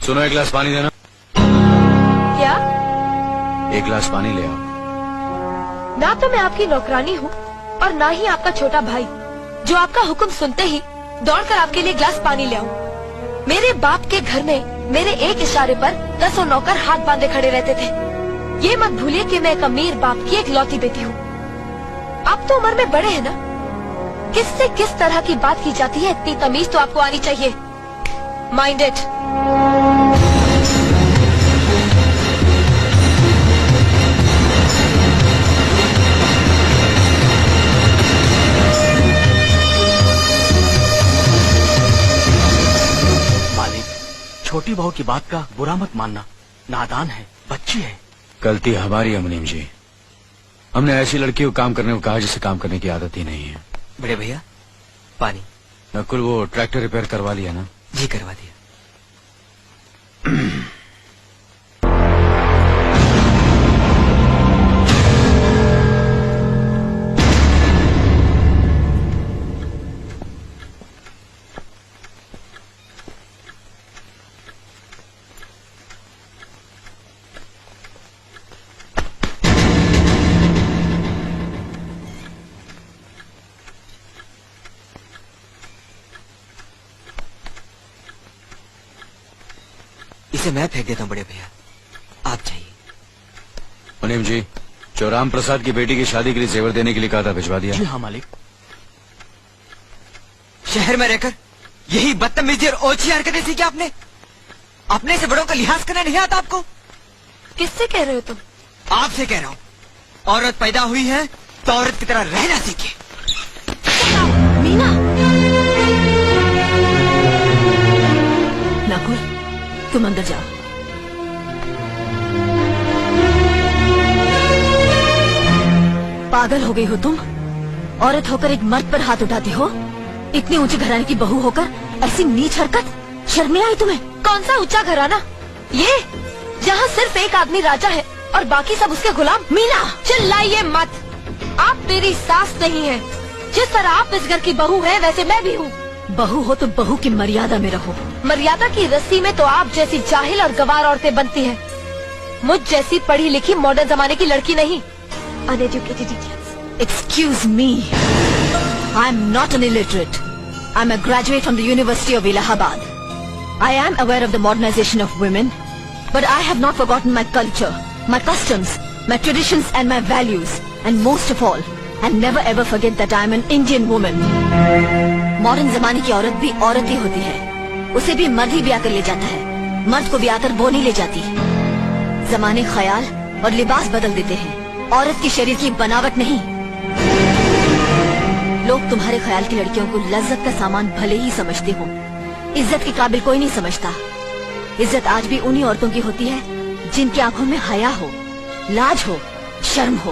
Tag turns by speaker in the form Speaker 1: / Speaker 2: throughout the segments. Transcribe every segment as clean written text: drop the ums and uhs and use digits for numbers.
Speaker 1: सुनो, एक गिलास पानी देना।
Speaker 2: क्या?
Speaker 1: एक गिलास पानी ले आओ।
Speaker 2: ना तो मैं आपकी नौकरानी हूँ और ना ही आपका छोटा भाई जो आपका हुक्म सुनते ही दौड़कर आपके लिए गिलास पानी ले आऊं। मेरे बाप के घर में मेरे एक इशारे पर 10 नौकर हाथ बांधे खड़े रहते थे। ये मत भूलिए कि मैं एक अमीर बाप की एक लौती बेटी हूँ। आप तो उम्र में बड़े हैं ना, किससे किस तरह की बात की जाती है इतनी तमीज तो आपको आनी चाहिए। Mind it.
Speaker 3: छोटी बहू की बात का बुरा मत मानना, नादान है, बच्ची है।
Speaker 1: गलती हमारी है मुनीम जी। हमने ऐसी लड़की को काम करने को कहा जिसे काम करने की आदत ही नहीं है।
Speaker 4: बड़े भैया पानी।
Speaker 1: नकुल, वो ट्रैक्टर रिपेयर करवा लिया ना?
Speaker 4: जी करवा दिया। इसे मैं फेंक देता हूँ बड़े भैया, आप चाहिए।
Speaker 1: मुनीम जी, जो राम प्रसाद की बेटी की शादी के लिए जेवर देने के लिए कहा था, भिजवा दिया?
Speaker 3: जी हाँ मालिक।
Speaker 4: शहर में रहकर यही बदतमीजी और ओछी हरकतें सीखी आपने? अपने से बड़ों का लिहाज करना नहीं आता आपको?
Speaker 2: किससे कह रहे हो तुम?
Speaker 4: आपसे कह रहा हूँ। औरत पैदा हुई है तो औरत की तरह रहना सीखे।
Speaker 2: मीना।
Speaker 5: नकुल, तुम अंदर जाओ। पागल हो गई हो तुम? औरत होकर एक मर्द पर हाथ उठाती हो? इतनी ऊंची घराने की बहू होकर ऐसी नीच हरकत, शर्म नहीं आई तुम्हें?
Speaker 2: कौन सा ऊंचा घराना? ये जहाँ सिर्फ एक आदमी राजा है और बाकी सब उसके गुलाम।
Speaker 5: मीना,
Speaker 2: चिल्लाइए मत। आप मेरी सास नहीं है। जिस तरह आप इस घर की बहू है वैसे मैं भी हूँ।
Speaker 5: बहू हो तो बहू की मर्यादा में रहो।
Speaker 2: मर्यादा की रस्सी में तो आप जैसी जाहिल और गवार औरतें बनती हैं। मुझ जैसी पढ़ी लिखी मॉडर्न जमाने की लड़की नहीं। Uneducated idiots.
Speaker 5: Excuse me, I am not an illiterate. I am a graduate from the University of Allahabad. I am aware of the modernization of women, but I have not forgotten my culture, my customs, my traditions and my values, and most of all, and never ever forget that I am an Indian woman. Modern जमाने की औरत भी औरत ही होती है। उसे भी मर्द ही ब्याह कर ले जाता है, मर्द को ब्याह कर वो नहीं ले जाती। जमाने ख्याल और लिबास बदल देते हैं, औरत की शरीर की बनावट नहीं। लोग तुम्हारे ख्याल की लड़कियों को लज्जत का सामान भले ही समझते हो, इज्जत के काबिल कोई नहीं समझता। इज्जत आज भी उन्हीं औरतों की होती है जिनकी आंखों में हया हो, लाज हो, शर्म हो।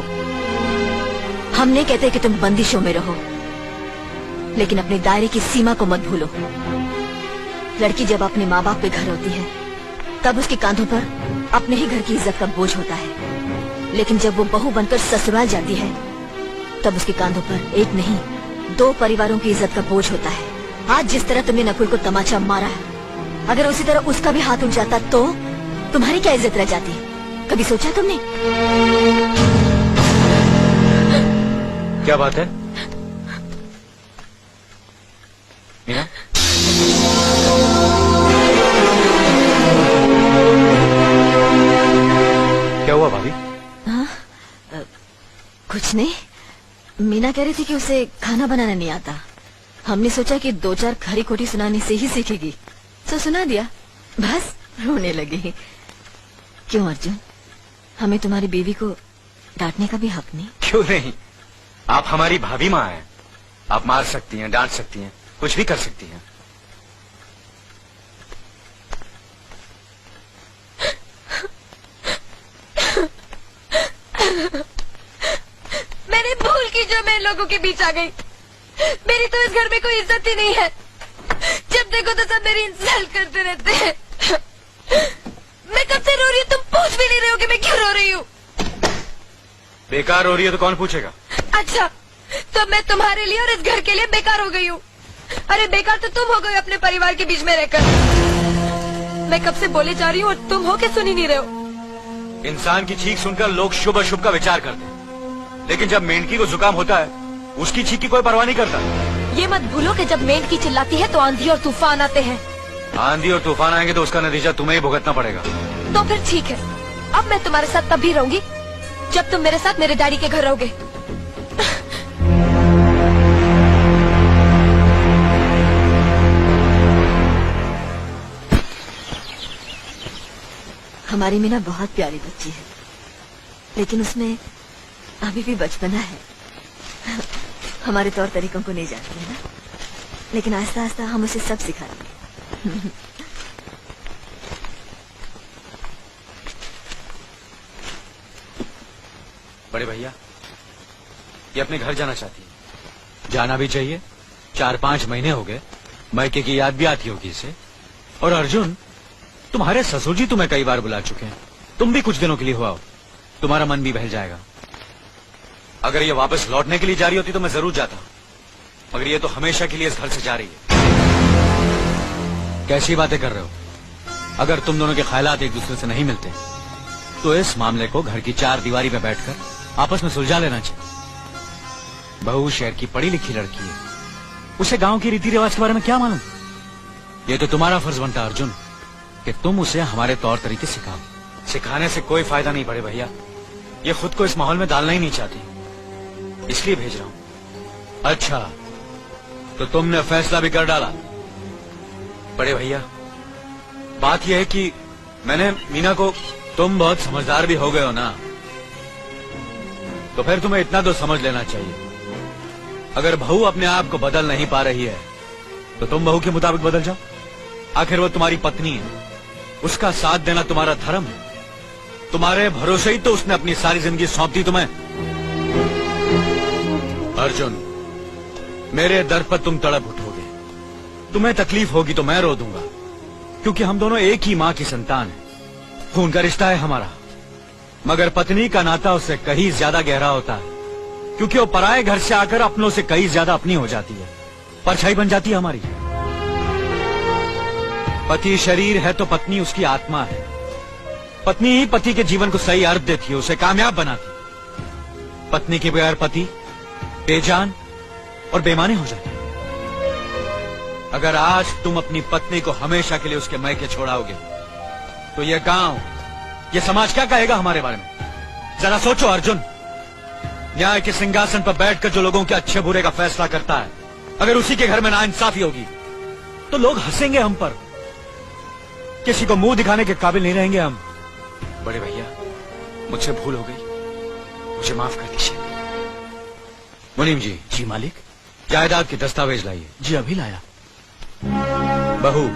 Speaker 5: हम नहीं कहते कि तुम बंदिशों में रहो, लेकिन अपने दायरे की सीमा को मत भूलो। लड़की जब अपने माँ बाप के घर होती है तब उसके कांधों पर अपने ही घर की इज्जत का बोझ होता है, लेकिन जब वो बहू बनकर ससुराल जाती है तब उसके कांधों पर एक नहीं 2 परिवारों की इज्जत का बोझ होता है। आज जिस तरह तुमने नकुल को तमाचा मारा है, अगर उसी तरह उसका भी हाथ उठ जाता तो तुम्हारी क्या इज्जत रह जाती? कभी सोचा तुमने?
Speaker 1: क्या बात है मीना? क्या हुआ भाभी?
Speaker 5: कुछ नहीं। मीना कह रही थी कि उसे खाना बनाना नहीं आता। हमने सोचा कि 2-4 खरी खोटी सुनाने से ही सीखेगी, तो सुना दिया। बस रोने लगी। क्यों अर्जुन, हमें तुम्हारी बीवी को डांटने का भी हक नहीं?
Speaker 1: क्यों नहीं, आप हमारी भाभी माँ हैं। आप मार सकती हैं, डांट सकती हैं, कुछ भी कर सकती हैं।
Speaker 2: मैंने भूल की जो मैं लोगों के बीच आ गई। मेरी तो इस घर में कोई इज्जत ही नहीं है। जब देखो तो सब मेरी इंसल्ट करते रहते हैं। मैं कब से रो रही हूँ, तुम पूछ भी नहीं रहे हो कि मैं क्यों रो रही हूँ।
Speaker 1: बेकार हो रही है तो कौन पूछेगा?
Speaker 2: अच्छा, तो मैं तुम्हारे लिए और इस घर के लिए बेकार हो गई हूँ। अरे बेकार तो तुम हो गए अपने परिवार के बीच में रहकर। मैं कब से बोले जा रही हूँ और तुम हो के सुन ही नहीं रहे हो।
Speaker 1: इंसान की चीख सुनकर लोग शुभ अशुभ का विचार करते हैं, लेकिन जब मेंढकी को जुकाम होता है उसकी चीख की कोई परवाह नहीं करता।
Speaker 2: ये मत भूलो कि जब मेंढकी चिल्लाती है तो आंधी और तूफान आते हैं।
Speaker 1: आंधी और तूफान आएंगे तो उसका नतीजा तुम्हें ही भुगतना पड़ेगा।
Speaker 2: तो फिर ठीक है, अब मैं तुम्हारे साथ तब भी रहूंगी जब तुम मेरे साथ मेरे डैडी के घर रहोगे।
Speaker 5: हमारी मीना बहुत प्यारी बच्ची है, लेकिन उसमें अभी भी बचपना है। हमारे तौर तरीकों को नहीं जानती है ना, लेकिन आहिस्ता आहिस्ता हम उसे सब सिखा देंगे।
Speaker 1: बड़े भैया, ये अपने घर जाना चाहती है। जाना भी चाहिए, 4-5 महीने हो गए, मायके की याद भी आती होगी इसे। और अर्जुन, तुम्हारे ससुर जी तुम्हें कई बार बुला चुके हैं, तुम भी कुछ दिनों के लिए हो आओ, तुम्हारा मन भी बहल जाएगा। अगर ये वापस लौटने के लिए जा रही होती तो मैं जरूर जाता, मगर ये तो हमेशा के लिए इस घर से जा रही है। कैसी बातें कर रहे हो? अगर तुम दोनों के ख्यालात एक दूसरे से नहीं मिलते तो इस मामले को घर की 4 दीवारी में बैठकर आपस में सुलझा लेना चाहिए। बहू शहर की पढ़ी लिखी लड़की है, उसे गांव की रीति रिवाज के बारे में क्या मालूम? ये तो तुम्हारा फर्ज बनता अर्जुन कि तुम उसे हमारे तौर तरीके सिखाओ। सिखाने से कोई फायदा नहीं बड़े भैया, ये खुद को इस माहौल में डालना ही नहीं चाहती, इसलिए भेज रहा हूं। अच्छा, तो तुमने फैसला भी कर डाला? बड़े भैया, बात यह है कि मैंने मीना को, तुम बहुत समझदार भी हो गए हो ना, तो फिर तुम्हें इतना तो समझ लेना चाहिए, अगर बहू अपने आप को बदल नहीं पा रही है तो तुम बहू के मुताबिक बदल जाओ। आखिर वो तुम्हारी पत्नी है, उसका साथ देना तुम्हारा धर्म है। तुम्हारे भरोसे ही तो उसने अपनी सारी जिंदगी सौंप दी तुम्हें। अर्जुन, मेरे दर पर तुम तड़प उठोगे, तुम्हें तकलीफ होगी तो मैं रो दूंगा, क्योंकि हम दोनों एक ही माँ की संतान हैं, खून का रिश्ता है हमारा। मगर पत्नी का नाता उससे कहीं ज्यादा गहरा होता है, क्योंकि वो पराये घर से आकर अपनों से कहीं ज्यादा अपनी हो जाती है, परछाई बन जाती है हमारी। पति शरीर है तो पत्नी उसकी आत्मा है। पत्नी ही पति के जीवन को सही अर्थ देती है, उसे कामयाब बनाती। पत्नी के बगैर पति बेजान और बेमाने हो जाते। अगर आज तुम अपनी पत्नी को हमेशा के लिए उसके मायके छोड़ाओगे तो यह गांव, यह समाज क्या कहेगा हमारे बारे में? जरा सोचो अर्जुन, न्याय के सिंहासन पर बैठकर जो लोगों के अच्छे बुरे का फैसला करता है, अगर उसी के घर में नाइंसाफी होगी तो लोग हंसेंगे हम पर, किसी को मुंह दिखाने के काबिल नहीं रहेंगे हम। बड़े भैया, मुझसे भूल हो गई, मुझे माफ कर दीजिए। मुनीम जी।
Speaker 3: जी मालिक।
Speaker 1: जायदाद के दस्तावेज लाइए।
Speaker 3: जी अभी लाया।
Speaker 1: बहू,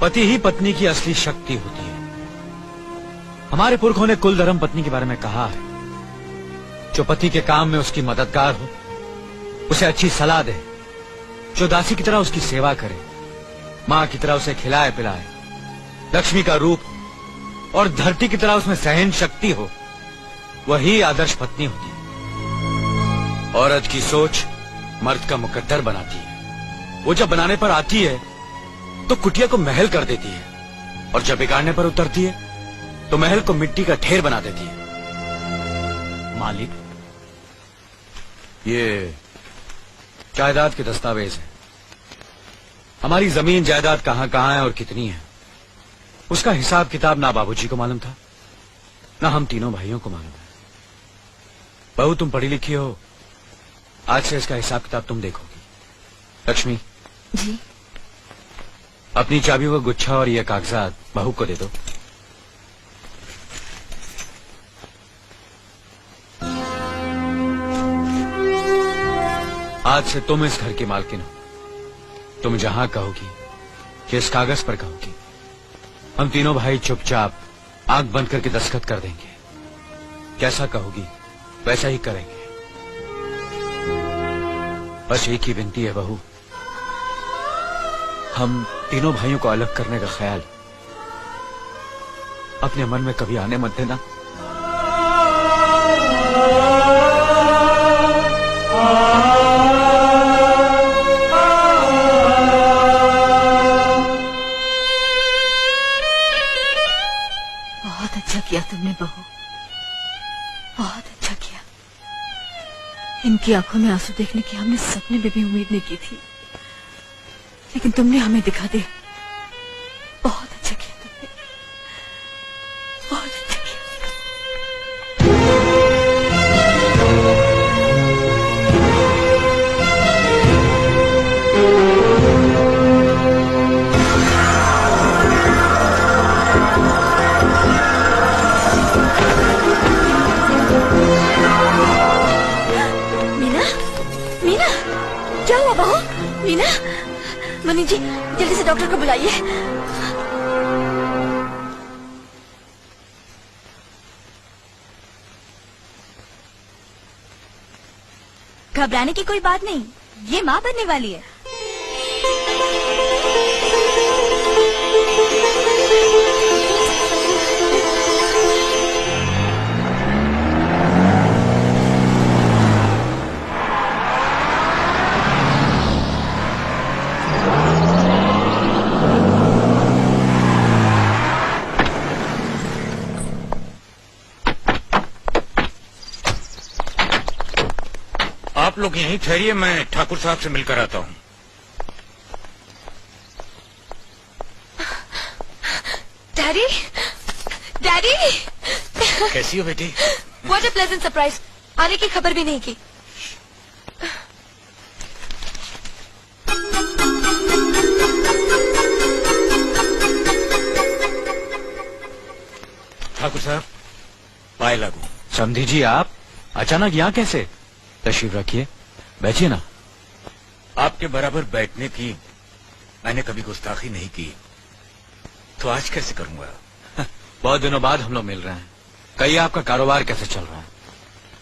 Speaker 1: पति ही पत्नी की असली शक्ति होती है। हमारे पुरखों ने कुल धर्म पत्नी के बारे में कहा है, जो पति के काम में उसकी मददगार हो, उसे अच्छी सलाह दे, जो दासी की तरह उसकी सेवा करे, माँ की तरह उसे खिलाए पिलाए, लक्ष्मी का रूप और धरती की तरह उसमें सहन शक्ति हो, वही आदर्श पत्नी होती है। औरत की सोच मर्द का मुकद्दर बनाती है। वो जब बनाने पर आती है तो कुटिया को महल कर देती है, और जब बिगाड़ने पर उतरती है तो महल को मिट्टी का ढेर बना देती है।
Speaker 3: मालिक,
Speaker 1: ये जायदाद के दस्तावेज है। हमारी जमीन जायदाद कहां कहां है और कितनी है, उसका हिसाब किताब ना बाबूजी को मालूम था, ना हम तीनों भाइयों को मालूम है। बहू, तुम पढ़ी लिखी हो, आज से इसका हिसाब किताब तुम देखोगी। लक्ष्मी
Speaker 5: जी।
Speaker 1: अपनी चाबियों का गुच्छा और ये कागजात बहू को दे दो। आज से तुम इस घर की मालकिन हो। तुम जहां कहोगी, जिस कागज पर कहोगी, हम तीनों भाई चुपचाप आंख बंद करके दस्तखत कर देंगे। कैसा कहोगी वैसा ही करेंगे। बस एक ही विनती है बहू, हम तीनों भाइयों को अलग करने का ख्याल अपने मन में कभी आने मत देना।
Speaker 5: किया तुमने बहू, बहुत अच्छा किया। इनकी आंखों में आंसू देखने की हमने सपने में भी उम्मीद नहीं की थी, लेकिन तुमने हमें दिखा दिया। बहुत अच्छा किया तुमने, बहुत अच्छा किया। मीना, मीना, क्या हुआ बहू? मीना, मनी जी जल्दी से डॉक्टर को बुलाइए।
Speaker 6: घबराने की कोई बात नहीं, ये माँ बनने वाली है।
Speaker 7: आप लोग यहीं ठहरिए, मैं ठाकुर साहब से मिलकर आता हूँ।
Speaker 2: डैडी, डैडी,
Speaker 7: कैसी हो बेटी?
Speaker 2: What a pleasant surprise. आने की खबर भी नहीं की।
Speaker 7: ठाकुर साहब, पाए लागू।
Speaker 1: समझी जी, आप अचानक यहाँ कैसे? तशरीफ रखिए, बैठिए ना।
Speaker 7: आपके बराबर बैठने की मैंने कभी गुस्ताखी नहीं की, तो आज कैसे करूंगा?
Speaker 1: बहुत दिनों बाद हम लोग मिल रहे हैं। कहिए, आपका कारोबार कैसे चल रहा है?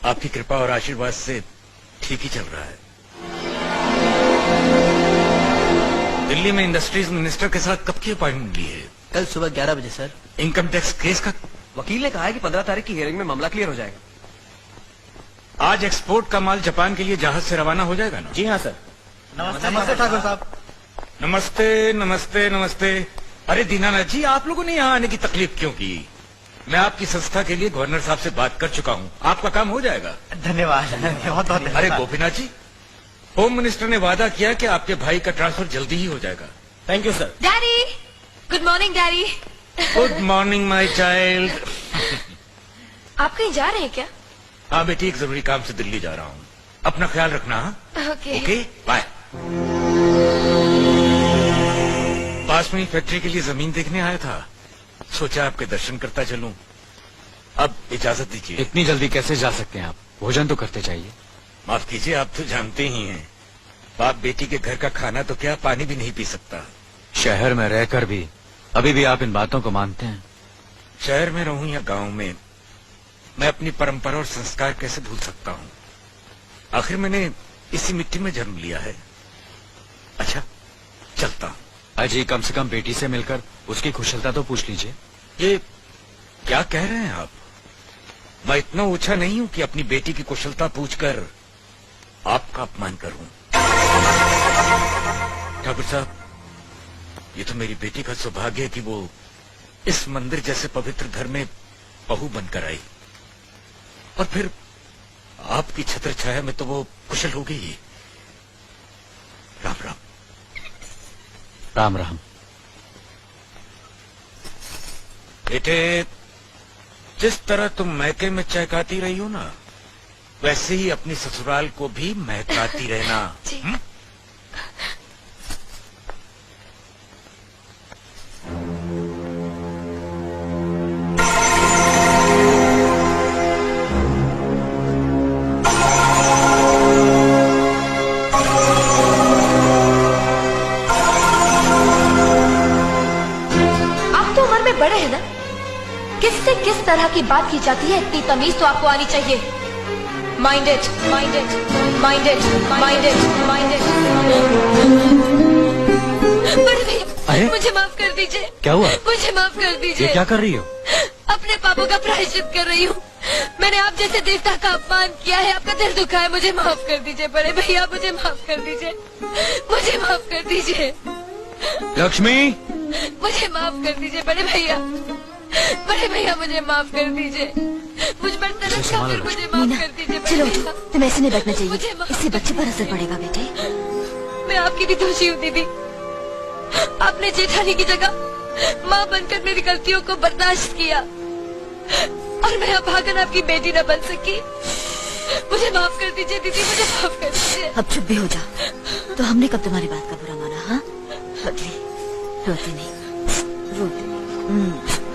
Speaker 7: आपकी कृपा और आशीर्वाद से ठीक ही चल रहा है। दिल्ली में इंडस्ट्रीज मिनिस्टर के साथ कब की अपॉइंटमेंट ली है?
Speaker 3: कल सुबह 11 बजे सर।
Speaker 7: इनकम टैक्स केस का
Speaker 4: वकील ने कहा है कि 15 तारीख की हियरिंग में मामला क्लियर हो जाएगा।
Speaker 7: आज एक्सपोर्ट का माल जापान के लिए जहाज से रवाना हो जाएगा ना?
Speaker 3: जी हाँ सर।
Speaker 4: नमस्ते ठाकुर साहब।
Speaker 7: नमस्ते नमस्ते नमस्ते। अरे दीनानाथ जी, आप लोगों ने यहाँ आने की तकलीफ क्यों की? मैं आपकी संस्था के लिए गवर्नर साहब से बात कर चुका हूँ, आपका काम हो जाएगा।
Speaker 4: धन्यवाद, बहुत बहुत
Speaker 7: अरे गोपीनाथ जी, होम मिनिस्टर ने वादा किया कि आपके भाई का ट्रांसफर जल्दी ही हो जाएगा।
Speaker 3: Thank you sir.
Speaker 2: Daddy, good morning daddy.
Speaker 7: Good morning my child.
Speaker 2: आप कहीं जा रहे हैं क्या?
Speaker 7: हाँ बेटी, एक जरूरी काम से दिल्ली जा रहा हूँ। अपना ख्याल रखना। हाँ?
Speaker 2: ओके।
Speaker 7: Okay, bye. पास में ही फैक्ट्री के लिए जमीन देखने आया था, सोचा आपके दर्शन करता चलूं। अब इजाजत दीजिए।
Speaker 1: इतनी जल्दी कैसे जा सकते हैं आप? भोजन तो करते चाहिए।
Speaker 7: माफ कीजिए, आप तो जानते ही हैं, बाप बेटी के घर का खाना तो क्या, पानी भी नहीं पी सकता।
Speaker 1: शहर में रहकर भी अभी भी आप इन बातों को मानते हैं?
Speaker 7: शहर में रहूं या गांव में, मैं अपनी परंपरा और संस्कार कैसे भूल सकता हूँ? आखिर मैंने इसी मिट्टी में जन्म लिया है। अच्छा, चलता हूँ।
Speaker 1: अजी, कम से कम बेटी से मिलकर उसकी कुशलता तो पूछ लीजिए।
Speaker 7: ये क्या कह रहे हैं आप? मैं इतना ऊंचा नहीं हूं कि अपनी बेटी की कुशलता पूछकर आपका अपमान करूं। ठाकुर साहब, ये तो मेरी बेटी का सौभाग्य है कि वो इस मंदिर जैसे पवित्र घर में बहू बनकर आई, और फिर आपकी छत्र छाया में तो वो कुशल हो गई। राम राम।
Speaker 1: राम राम।
Speaker 7: बेटे, जिस तरह तुम मैके में चहकाती रही हो ना, वैसे ही अपनी ससुराल को भी महकाती रहना।
Speaker 2: जी। बड़े हैं ना, किससे किस तरह की बात की जाती है, इतनी तमीज तो आपको आनी चाहिए। Mind it, mind it, mind it, mind it, mind it. बड़े भैया,
Speaker 1: अरे?
Speaker 2: मुझे माफ कर दीजिए।
Speaker 1: क्या हुआ?
Speaker 2: मुझे माफ कर
Speaker 1: ये
Speaker 2: दीजिए।
Speaker 1: क्या कर रही हो?
Speaker 2: अपने पापों का प्रायश्चित कर रही हूँ। मैंने आप जैसे देवता का अपमान किया है, आपका दिल दुखा है, मुझे माफ कर दीजिए बड़े भैया, मुझे माफ कर दीजिए, मुझे माफ कर दीजिए।
Speaker 1: लक्ष्मी,
Speaker 2: मुझे माफ कर दीजिए बड़े भैया, बड़े भैया मुझे माफ कर दीजिए, मुझ पर तरस
Speaker 1: संभालो
Speaker 2: खाकर मुझे
Speaker 5: मीना,
Speaker 2: माफ कर दीजिए बड़े
Speaker 5: चलो
Speaker 2: भैया।
Speaker 5: तुम्हें ऐसे नहीं बैठना
Speaker 2: मुझे
Speaker 5: चाहिए,
Speaker 2: माफ
Speaker 5: इससे बच्चे पर असर पड़ेगा बेटे।
Speaker 2: मैं आपकी भी दोषी हूँ दीदी। आपने जेठानी की जगह माँ बनकर मेरी गलतियों को बर्दाश्त किया और मैं अभागन आपकी बेटी न बन सकी। मुझे माफ कर दीजिए दीदी, मुझे माफ कर दीजिए।
Speaker 5: अब चुप भी हो जा। तो हमने कब तुम्हारी बात का बुरा माना? हाँ, रोती नहीं, रोती नहीं।